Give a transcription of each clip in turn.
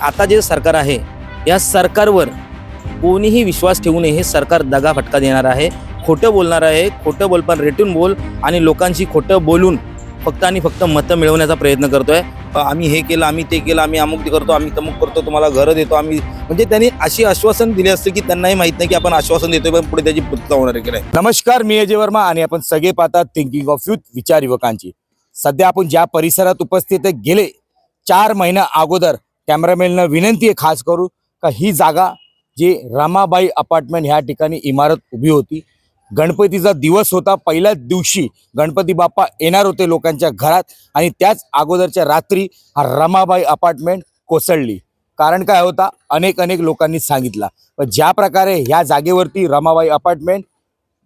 आता जे सरकार आहे या सरकारवर कोणीही विश्वास ठेवू नये. हे सरकार दगाफटका देणार आहे, खोटं बोलणार आहे, खोटं बोल पण रेटून बोल आणि लोकांशी खोटं बोलून फक्त आणि फक्त मतं मिळवण्याचा प्रयत्न करतोय. आम्ही हे केलं, आम्ही ते केलं, आम्ही अमुक करतो, आम्ही तमुक करतो, तुम्हाला घरं देतो आम्ही. म्हणजे त्यांनी अशी आश्वासन दिले असते की त्यांनाही माहित नाही की आपण आश्वासन देतोय पण पुढे त्याची पूर्तता होणार आहे की नाही. नमस्कार, मी अजय वर्मा आणि आपण सगळे पाहतात थिंकिंग ऑफ यूथ, विचार युवकांची. सध्या आपण ज्या परिसरात उपस्थित आहे, गेले 4 महिन्या अगोदर कॅमेरामॅनला विनंती आहे खास करू का ही जागा जी रमाबाई अपार्टमेंट ह्या ठिकाणी इमारत उभी होती. गणपतीचा दिवस होता, पहिल्याच दिवशी गणपती बाप्पा येणार होते लोकांच्या घरात आणि त्याच अगोदरच्या रात्री हा रमाबाई अपार्टमेंट कोसळली. कारण काय होता अनेक लोकांनी सांगितलं. पण ज्या प्रकारे ह्या जागेवरती रमाबाई अपार्टमेंट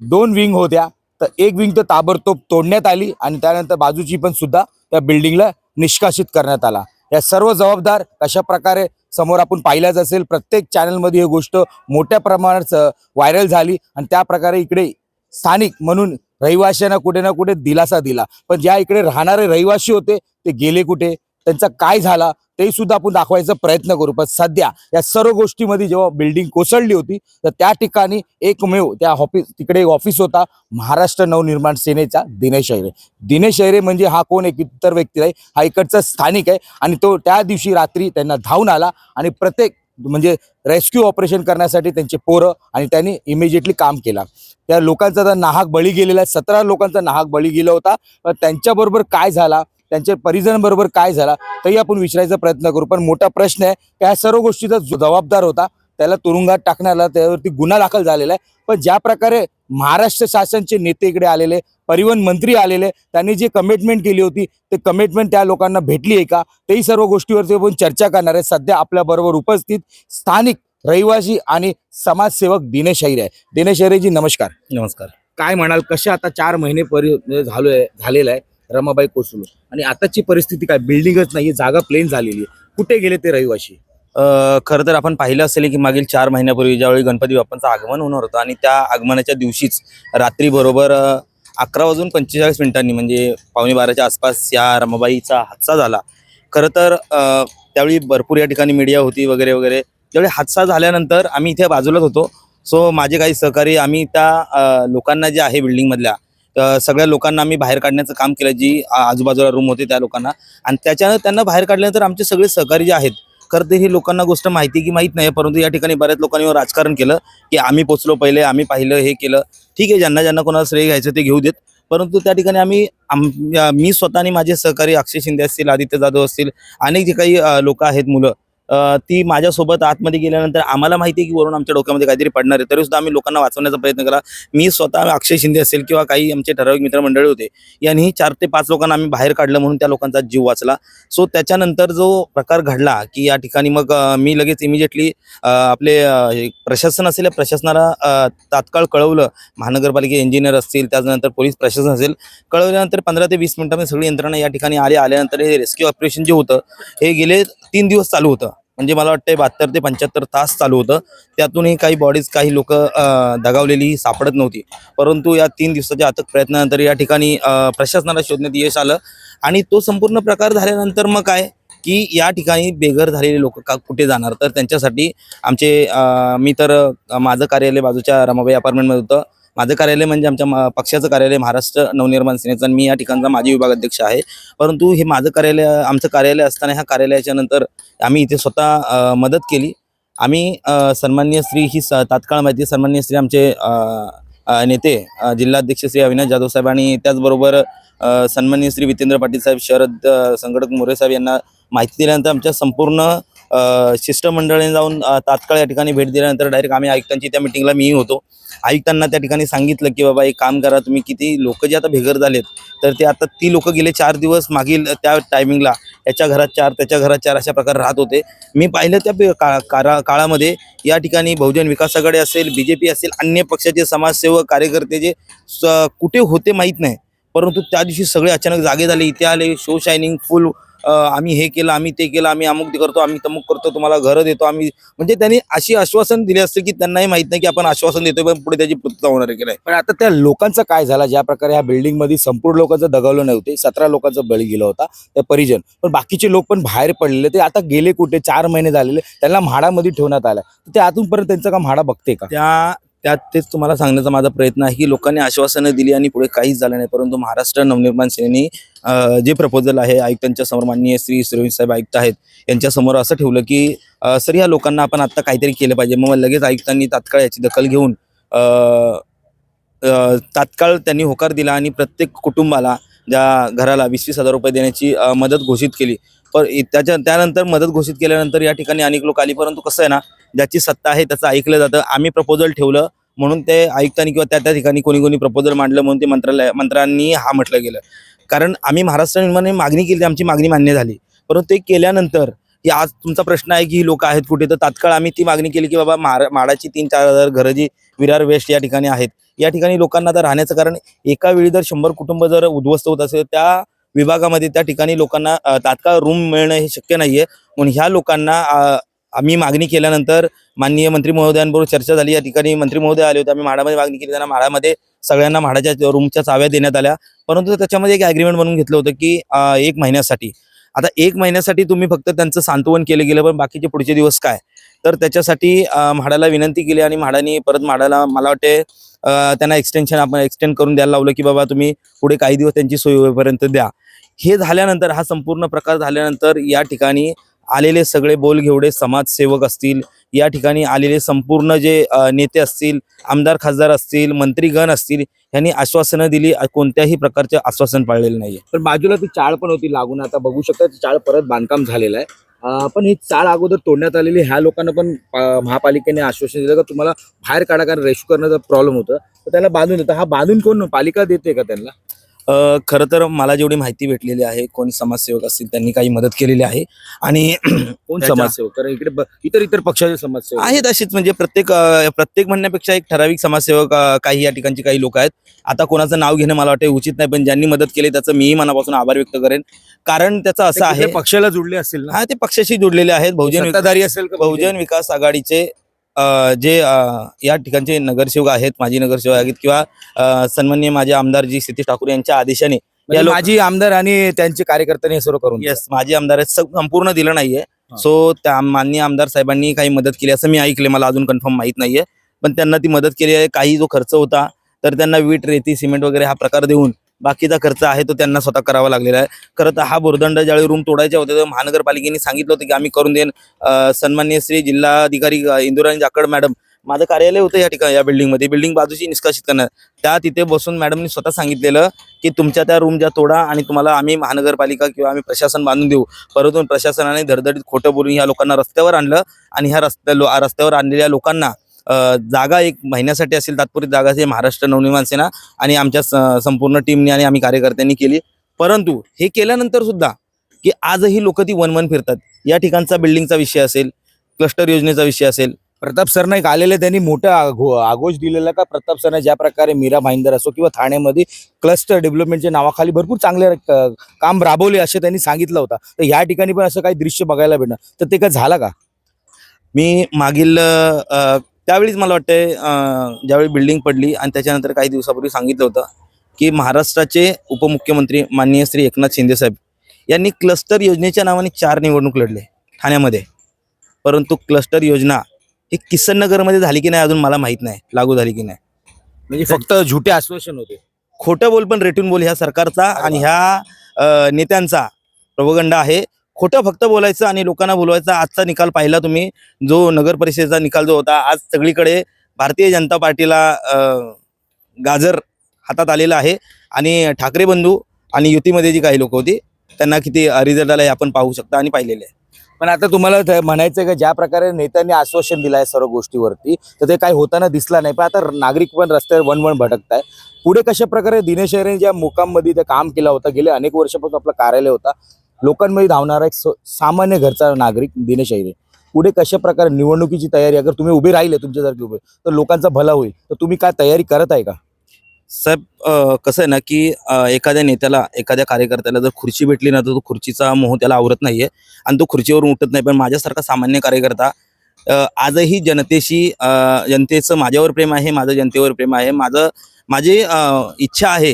2 विंग होत्या, तर एक विंग तर ताबडतोब तोडण्यात आली आणि त्यानंतर बाजूची पण सुद्धा त्या बिल्डिंगला निष्कासित करण्यात आला. या सर्व जबाबदार कशा प्रकारे समोर आपण पाहिल्याच असेल, प्रत्येक चॅनलमध्ये ही गोष्ट मोठ्या प्रमाणात व्हायरल झाली आणि त्या प्रकारे इकडे स्थानिक म्हणून रहिवाशांना कुठे ना कुठे दिलासा दिला. पण ज्या इकडे राहणारे रहिवासी होते ते गेले कुठे, त्यांचा काय झाला ते सुद्धा आपण दाखवायचा प्रयत्न करू. पण सध्या या सर्व गोष्टीमध्ये जेव्हा बिल्डिंग कोसळली होती तर त्या ठिकाणी एकमेव त्या तिकडे ऑफिस होता महाराष्ट्र नवनिर्माण सेनेचा दिनेश अहिरे. दिनेश अहिरे म्हणजे हा कोण एक इतर व्यक्ती नाही, हा इकडचा स्थानिक आहे आणि तो त्या दिवशी रात्री त्यांना धावून आला आणि प्रत्येक म्हणजे रेस्क्यू ऑपरेशन करण्यासाठी त्यांचे पोरं आणि त्यांनी इमिजिएटली काम केला. त्या लोकांचा तर नाहक बळी गेलेला आहे, 17 लोकांचा नाहक बळी गेला होता. पण त्यांच्याबरोबर काय झाला, त्यांच्या परिजनांबरोबर काय झाला तरी आपण विचारायचा प्रयत्न करू. पण मोठा प्रश्न आहे की ह्या सर्व गोष्टीचा जबाबदार होता त्याला तुरुंगात टाकण्याला, त्यावरती गुन्हा दाखल झालेला आहे. पण ज्या प्रकारे महाराष्ट्र शासनचे नेते इकडे आलेले, परिवहन मंत्री आलेले, त्यांनी जे कमिटमेंट केली होती ते कमिटमेंट त्या लोकांना भेटली आहे का, तेही सर्व गोष्टीवरती आपण चर्चा करणार आहे. सध्या आपल्याबरोबर उपस्थित स्थानिक रहिवासी आणि समाजसेवक दिनेश अहिरे आहे. दिनेश अहिरेजी नमस्कार. नमस्कार. काय म्हणाल, कशा आता 4 महिने झालेला आहे रमाबाई कोसळून आणि आताची परिस्थिती काय, बिल्डिंगच नाहीये, जागा प्लेन झालेली आहे, कुठे गेले ते रहिवासी? खरं तर आपण पाहिलं असेल की मागील 4 महिन्यापूर्वी ज्यावेळी गणपती बाप्पांचं आगमन होणार होतं आणि त्या आगमनाच्या दिवशीच रात्री बरोबर 11:45 म्हणजे 11:45 आसपास या रमाबाईचा हादसा झाला. खरं तर त्यावेळी भरपूर या ठिकाणी मीडिया होती वगैरे वगैरे. त्यावेळी हादसा झाल्यानंतर आम्ही इथे बाजूलाच होतो. सो माझे काही सहकारी, आम्ही त्या लोकांना जे आहे बिल्डिंगमधल्या सगळ्या लोकांना आम्ही बाहेर काढण्याचं काम केलं, जी आजूबाजूला रूम होते त्या लोकांना. आणि त्याच्यानं त्यांना बाहेर काढल्यानंतर आमचे सगळे सहकारी जे आहेत, खरं तर ही लोकांना गोष्ट माहिती की माहीत नाही, परंतु या ठिकाणी बऱ्याच लोकांनी राजकारण केलं की आम्ही पोचलो पहिले, आम्ही पाहिलं, हे केलं. ठीक आहे, ज्यांना कोणाला श्रेय घ्यायचं ते घेऊ देत. परंतु त्या ठिकाणी मी स्वतः आणि माझे सहकारी अक्षय शिंदे असतील, आदित्य जाधव असतील, अनेक जे काही लोक आहेत, मुलं, ती माझ्यासोबत आतमध्ये गेल्यानंतर आम्हाला माहिती आहे की वरून आमच्या डोक्यामध्ये काहीतरी पडणार आहे, तरी सुद्धा आम्ही लोकांना वाचवण्याचा प्रयत्न केला. मी स्वतः, अक्षय शिंदे असेल किंवा काही आमचे ठराविक मित्रमंडळी होते, यांनीही 4 ते 5 लोकांना आम्ही बाहेर काढलं म्हणून त्या लोकांचा जीव वाचला. सो त्याच्यानंतर जो प्रकार घडला की या ठिकाणी मग मी लगेच इमिजिएटली आपले प्रशासन असेल, प्रशासनाला तात्काळ कळवलं. महानगरपालिका इंजिनियर असतील, त्याच्यानंतर पोलीस प्रशासन असेल, कळवल्यानंतर 15 ते 20 मिनिटांमध्ये सगळी यंत्रणा या ठिकाणी आल्यानंतर हे रेस्क्यू ऑपरेशन जे होतं हे गेले 3 दिवस चालू होतं. म्हणजे मला वाटतं 72 ते 75 तास चालू होतं. त्यातूनही काही बॉडीज, काही लोक दगावलेली सापडत नव्हती. परंतु या 3 दिवसाच्या अथक प्रयत्नानंतर या ठिकाणी प्रशासनाला शोधण्यात यश आलं. आणि तो संपूर्ण प्रकार झाल्यानंतर मग काय की या ठिकाणी बेघर झालेले लोक कुठे जाणार, तर त्यांच्यासाठी मी तर माझं कार्यालय बाजूच्या रमाबाई अपार्टमेंटमध्ये होतं. माझं कार्यालय म्हणजे आमच्या पक्षाचं कार्यालय महाराष्ट्र नवनिर्माण सेनेचं, मी या ठिकाणचा माजी विभाग अध्यक्ष आहे. परंतु हे आमचं कार्यालय असताना ह्या कार्यालयाच्या नंतर आम्ही इथे स्वतः मदत केली. आम्ही सन्माननीय श्री ही तात्काळ माहिती, सन्माननीय श्री आमचे नेते जिल्हाध्यक्ष श्री अविनाश जाधव साहेब आणि त्याचबरोबर सन्माननीय श्री वितेंद्र पाटील साहेब, शरद संघटक मोरे साहेब यांना माहिती दिल्यानंतर आमच्या संपूर्ण शिष्टमंडळाने जाऊन तात्काळ या ठिकाणी भेट दिल्यानंतर डायरेक्ट आम्ही आयुक्तांची त्या मिटिंगला मीही होतो. आयुक्तांना त्या ठिकाणी सांगितलं की बाबा एक काम करा, तुम्ही किती लोक जे आता बेघर झालेत, तर ते आता ती लोक गेले 4 दिवस मागील त्या टायमिंगला याच्या घरात 4 त्याच्या घरात 4 अशा प्रकारे राहत होते. मी पाहिलं त्या काळामध्ये या ठिकाणी बहुजन विकास आघाडी असेल, BJP असेल, अन्य पक्षाचे समाजसेवक कार्यकर्ते जे कुठे होते माहीत नाही, परंतु त्या दिवशी सगळे अचानक जागे झाले, इथे आले, शो शायनिंग फुल आम्ही हे केलं, आम्ही ते केलं, आम्ही अमुक करतो, आम्ही तमुक करतो, तुम्हाला घरं देतो आम्ही. म्हणजे त्यांनी अशी आश्वासन दिली असते की त्यांनाही माहित नाही की आपण आश्वासन देतोय पण पुढे त्याची पूर्तता होणार आहे की नाही. पण आता त्या लोकांचं काय झालं, ज्या प्रकारे ह्या बिल्डिंग मध्ये संपूर्ण लोकांचं दगावलं नव्हते, 17 लोकांचा बळी गेला होता त्या परिजन, पण बाकीचे लोक पण बाहेर पडलेले, ते आता गेले कुठे? 4 महिने झालेले, त्यांना म्हाडामध्ये ठेवण्यात आलं. तर ते आतूनपर्यंत त्यांचं का म्हाडा बघते का? त्यात तेच तुम्हाला सांगण्याचा माझा प्रयत्न आहे की लोकांनी आश्वासनं दिली आणि पुढे काहीच झालं नाही. परंतु महाराष्ट्र नवनिर्माण सेनेने जे प्रपोजल आहे आयुक्तांच्या समोर, माननीय श्री सुरवीर साहेब आयुक्त आहेत यांच्या समोर असं ठेवलं की सर ह्या लोकांना आपण आता काहीतरी केलं पाहिजे. मग लगेच आयुक्तांनी तात्काळ याची दखल घेऊन तात्काळ त्यांनी होकार दिला आणि प्रत्येक कुटुंबाला, ज्या घराला 20,000 रुपये देण्याची मदत घोषित केली. पण त्यानंतर मदत घोषित केल्यानंतर या ठिकाणी अनेक लोक आली. परंतु कसं आहे ना, ज्याची सत्ता आहे त्याचं ऐकलं जातं. आम्ही प्रपोजल ठेवलं म्हणून ते आयुक्तांनी किंवा त्या ठिकाणी कोणी प्रपोजल मांडलं म्हणून ते मंत्र्यांनी हा म्हटलं गेलं. कारण आम्ही महाराष्ट्र निर्माण मागणी केली, आमची मागणी मान्य झाली. परंतु ते केल्यानंतर की आज तुमचा प्रश्न आहे की ही लोक आहेत कुठे, तर तात्काळ आम्ही ती मागणी केली की बाबा माडाची 3-4 हजार घरं जी विरार वेस्ट या ठिकाणी आहेत, या ठिकाणी लोकांना तर राहण्याचं, कारण एका वेळी जर 100 कुटुंब जर उद्ध्वस्त होत असेल त्या विभागामध्ये त्या ठिकाणी लोकांना तात्काळ रूम मिळणं हे शक्य नाहीये. म्हणून ह्या लोकांना आम्ही मागणी केल्यानंतर माननीय मंत्री महोदयांबरोबर चर्चा झाली. या ठिकाणी मंत्री महोदय आले होते. आम्ही म्हाडामध्ये मागणी केली, त्यांना म्हाडामध्ये सगळ्यांना म्हाडाच्या रूमच्या चाव्या देण्यात आल्या. परंतु त्याच्यामध्ये एक ॲग्रीमेंट बनवून घेतलं होतं की 1 महिन्यासाठी. आता 1 महिन्यासाठी तुम्ही फक्त त्यांचं सांत्वन केलं गेलं, पण बाकीचे पुढचे दिवस काय? तर त्याच्यासाठी म्हाडाला विनंती केली आणि म्हाडाने परत म्हाडाला मला वाटते त्यांना एक्सटेंड करून द्यायला लावलं की बाबा तुम्ही पुढे काही दिवस त्यांची सोय होईपर्यंत द्या. हे झाल्यानंतर, हा संपूर्ण प्रकार झाल्यानंतर या ठिकाणी आलेले सगळे बोलघेवडे समाजसेवक असतील, या ठिकाणी आलेले संपूर्ण जे नेते असतील, आमदार खासदार असतील, मंत्रीगण असतील, यांनी आश्वासनं दिली. कोणत्याही प्रकारचे आश्वासन पाळलेलं नाहीये. पण बाजूला ती चाळ पण होती लागून, आता बघू शकता ती चाळ परत बांधकाम झालेलं आहे. पण ही चाळ अगोदर तोडण्यात आलेली, ह्या लोकांना पण महापालिकेने आश्वासन दिलं का तुम्हाला बाहेर काढा, कारण रेस्क्यू करण्याचा प्रॉब्लेम होतं, तर त्याला बांधून देतं. हा बांधून कोण, पालिका देते का त्यांना? खरं तर मला जेवढी माहिती भेटलेली आहे, कोणी समाजसेवक असतील त्यांनी काही मदत केलेली आहे. आणि कोण समाजसेवक? कारण इकडे इतर पक्षाचे समाजसेवक आहेत अशीच, म्हणजे प्रत्येक म्हणण्यापेक्षा एक ठराविक समाजसेवक काही या ठिकाणची काही लोक आहेत. आता कोणाचं नाव घेणं मला वाटतं उचित नाही, पण ज्यांनी मदत केली त्याचं मीही मनापासून आभार व्यक्त करेन. कारण त्याचं असं आहे, पक्षाला जुडले असतील ना? हा, ते पक्षाशी जुडलेले आहेत. सत्ताधारी असेल का? बहुजन विकास आघाडीचे जे या ठिकाणचे नगरसेवक आहेत, माजी नगरसेवक आहेत, किंवा सन्माननीय माझे आमदार जी सतीश ठाकूर यांच्या आदेशाने म्हणजे माजी आमदार आणि त्यांचे कार्यकर्त्यांनी हे सर्व करून येस, माझे आमदार आहेत. संपूर्ण दिलं नाहीये. सो त्या माननीय आमदार साहेबांनी काही मदत केली असं मी ऐकले, मला अजून कन्फर्म माहित नाहीये, पण त्यांना ती मदत केली आहे. काही जो खर्च होता तर त्यांना वीट, रेती, सिमेंट वगैरे हा प्रकार देऊन बाकीचा खर्च आहे तो त्यांना स्वतः करावा लागलेला आहे. खरं तर हा भुर्दंड ज्यावेळी रूम तोडायचे होते तर महानगरपालिकेने सांगितलं होतं की आम्ही करून देईन. सन्माननीय श्री जिल्हाधिकारी इंदुराणी जाखड मॅडम, माझं कार्यालय होतं या ठिकाणी, या बिल्डिंगमध्ये, बिल्डिंग बाजूची निष्कासित करणार, त्या तिथे बसून मॅडमनी स्वतः सांगितलेलं की तुमच्या त्या रूम ज्या तोडा आणि तुम्हाला आम्ही महानगरपालिका किंवा आम्ही प्रशासन बांधून देऊ. परंतु प्रशासनाने धडधडीत खोटं बोलून ह्या लोकांना रस्त्यावर आणलं आणि ह्या रस्त्यावर आणलेल्या लोकांना जागा 1 महिन्यासाठी असेल तात्पुरती जागा असेल महाराष्ट्र नवनिर्माण सेना आणि आमच्या संपूर्ण टीमने आणि आम्ही कार्यकर्त्यांनी केली. परंतु हे केल्यानंतर सुद्धा की आजही लोक ती वन फिरतात. या ठिकाणचा बिल्डिंगचा विषय असेल, क्लस्टर योजनेचा विषय असेल, प्रताप सरनाईक आलेले, त्यांनी मोठा आगोश दिलेला का? प्रताप सरनाईक ज्या प्रकारे मीरा भाईंदर असो किंवा ठाण्यामध्ये क्लस्टर डेव्हलपमेंटच्या नावाखाली भरपूर चांगले काम राबवले असे त्यांनी सांगितलं होतं, तर ह्या ठिकाणी पण असं काही दृश्य बघायला भेटणार, तर ते काय झालं का? मी मागील त्यावेळीच मला वाटतं ज्यावेळी बिल्डिंग पडली आणि त्याच्यानंतर काही दिवसापूर्वी सांगितलं होतं की महाराष्ट्राचे उपमुख्यमंत्री माननीय श्री एकनाथ शिंदे साहेब यांनी क्लस्टर योजनेच्या नावाने 4 निवडणूक लढले ठाण्यामध्ये. परंतु क्लस्टर योजना ही किसननगरमध्ये झाली की नाही अजून मला माहित नाही, लागू झाली की नाही. म्हणजे फक्त झुटे आश्वासन होते, खोटं बोल पण रेटून बोल ह्या सरकारचा आणि ह्या नेत्यांचा प्रोपगंडा आहे. खोटं फक्त बोलायचं आणि लोकांना बोलवायचा. आजचा निकाल पाहिला तुम्ही, जो नगर परिषदेचा निकाल जो होता, आज सगळीकडे भारतीय जनता पार्टीला गाजर हातात आलेला आहे आणि ठाकरे बंधू आणि युतीमध्ये जी काही लोक होती त्यांना किती रिझल्ट आला हे आपण पाहू शकता आणि पाहिलेले आहे. पण आता तुम्हाला म्हणायचं आहे का ज्या प्रकारे नेत्यांनी आश्वासन दिलं आहे सर्व गोष्टीवरती, तर ते काही होताना दिसला नाही, पण आता नागरिक पण रस्त्यावर वन भटकत आहे. पुढे कशा प्रकारे दिनेश अहिरेने ज्या मुकाममध्ये ते काम केलं होतं, गेले अनेक वर्षापासून आपलं कार्यालय होता, लोकांमध्ये धावणारा एक सामान्य घरचा नागरिक दिनेश अहिरे, पुढे कशा प्रकारे निवडणुकीची तयारी, अगर तुम्ही उभे राहिले तुमच्यासारखे उभे, तर लोकांचा भला होईल, तर तुम्ही काय तयारी करत आहे का? साहेब कसं आहे ना की एखाद्या नेत्याला एखाद्या कार्यकर्त्याला जर खुर्ची भेटली ना तर तो खुर्चीचा मोह त्याला आवरत नाहीये आणि तो खुर्चीवरून उठत नाही. पण माझ्यासारखा सामान्य कार्यकर्ता आजही जनतेचं माझ्यावर प्रेम आहे, माझं जनतेवर प्रेम आहे. माझी इच्छा आहे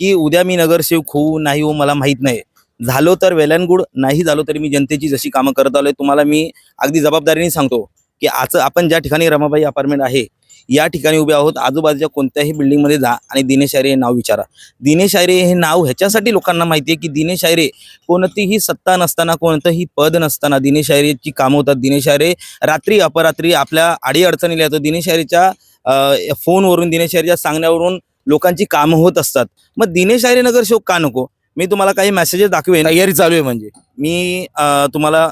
की उद्या मी नगरसेवक होऊ नाही होऊ मला माहीत नाही. झालो तर वेल अँड गुड, नाही झालो तरी मी जनतेची जशी कामं करत आलोय तुम्हाला मी अगदी जबाबदारीने सांगतो की आज आपण ज्या ठिकाणी रमाबाई अपार्टमेंट आहे या ठिकाणी उभे आहोत. आजूबाजूच्या कोणत्याही बिल्डिंगमध्ये जा आणि दिनेश आयरे हे नाव विचारा. दिनेश आयरे हे नाव ह्याच्यासाठी लोकांना माहिती आहे की दिनेश आयरे कोणतीही सत्ता नसताना, कोणतंही पद नसताना दिनेश आयरेची कामं होतात. दिनेश आयरे रात्री अपरात्री आपल्या अडीअडचणीला येतो. दिनेश आयरेच्या फोनवरून, दिनेश आयरेच्या सांगण्यावरून लोकांची कामं होत असतात. मग दिनेश आयरे नगरसेवक का नको? मी तुम्हाला काही मेसेजेस दाखवेन. तयारी चालू आहे म्हणजे मी तुम्हाला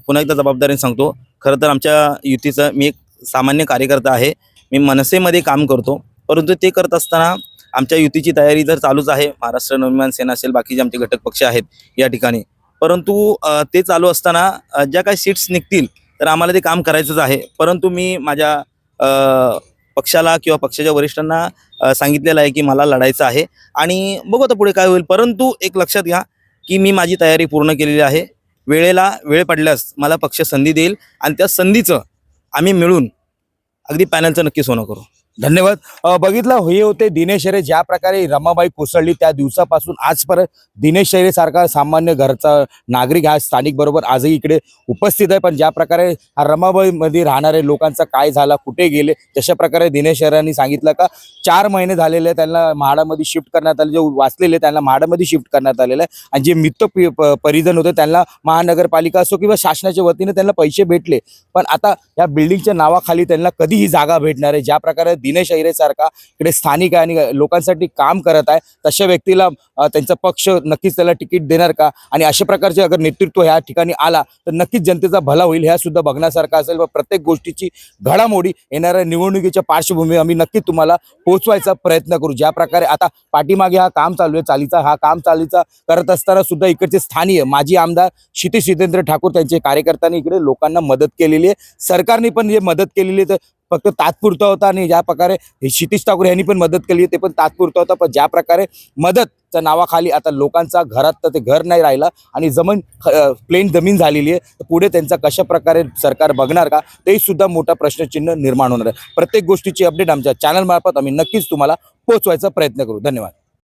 पुन्हा एकदा जबाबदारीने सांगतो. खरं तर आमच्या युतीचं मी एक सामान्य कार्यकर्ता आहे. मी मनसेमध्ये काम करतो, परंतु ते करत असताना आमच्या युतीची तयारी तर चालूच आहे. महाराष्ट्र नवनिर्माण सेना असेल, बाकीचे आमचे घटक पक्ष आहेत या ठिकाणी. परंतु ते चालू असताना ज्या काही सीट्स निघतील तर आम्हाला ते काम करायचंच आहे. परंतु मी माझ्या पक्षाला किंवा पक्षाच्या वरिष्ठांना सांगितलेलं आहे की मला लढायचं आहे आणि बघू आता पुढे काय होईल. परंतु एक लक्षात घ्या की मी माझी तयारी पूर्ण केलेली आहे. वेळेला वेळ पडल्यास मला पक्ष संधी देईल आणि त्या संधीचं आम्ही मिळून अगदी पॅनलचं नक्की सोनं करू. धन्यवाद. बघितलं हे होते दिनेश आयरे. ज्या प्रकारे रमाबाई कोसळली त्या दिवसापासून आजपर्यंत दिनेश आयरे सारखा सामान्य घरचा नागरिक हा स्थानिक बरोबर आजही इकडे उपस्थित आहे. पण ज्या प्रकारे हा रमाबाईमध्ये राहणारे लोकांचा काय झाला, कुठे गेले, तशा प्रकारे दिनेश आयरेंनी सांगितलं का 4 महिने झालेले त्यांना म्हाडामध्ये शिफ्ट करण्यात आले. जे वाचलेले त्यांना म्हाडामध्ये शिफ्ट करण्यात आलेलं आहे आणि जे मृत परिजन होते त्यांना महानगरपालिका असो किंवा शासनाच्या वतीने त्यांना पैसे भेटले. पण आता या बिल्डिंगच्या नावाखाली त्यांना कधी ही जागा भेटणार आहे? ज्या प्रकारे दिनेश आयरे सारखा इकडे स्थानिक आहे आणि लोकांसाठी काम करत आहे तशा व्यक्तीला त्यांचा पक्ष नक्कीच त्याला तिकीट देणार का? आणि अशा प्रकारचे अगर नेतृत्व ह्या ठिकाणी आला तर नक्कीच जनतेचा भला होईल. ह्या सुद्धा बघण्यासारखं असेल व प्रत्येक गोष्टीची घडामोडी येणाऱ्या निवडणुकीच्या पार्श्वभूमी आम्ही नक्की तुम्हाला पोहोचवायचा प्रयत्न करू. ज्या प्रकारे आता पाठीमागे हा काम चालू आहे, हा काम चालीचा करत असताना सुद्धा इकडचे स्थानीय माजी आमदार क्षितिज जितेंद्र ठाकूर त्यांचे कार्यकर्त्यांनी इकडे लोकांना मदत केलेली आहे. सरकारने पण जे मदत केलेली आहे फक्त तात्पुरता होता आणि ज्या प्रकारे हे क्षितिज ठाकूर यांनी पण मदत केली ते पण तात्पुरता होता. पण ज्या प्रकारे मदतच्या नावाखाली आता लोकांचा घरात तर ते घर नाही राहिलं आणि प्लेन जमीन झालेली आहे. तर पुढे त्यांचा कशा प्रकारे सरकार बघणार का ते सुद्धा मोठा प्रश्नचिन्ह निर्माण होणार आहे. प्रत्येक गोष्टीची अपडेट आमच्या चॅनल मार्फत आम्ही नक्कीच तुम्हाला पोहोचवायचा प्रयत्न करू. धन्यवाद.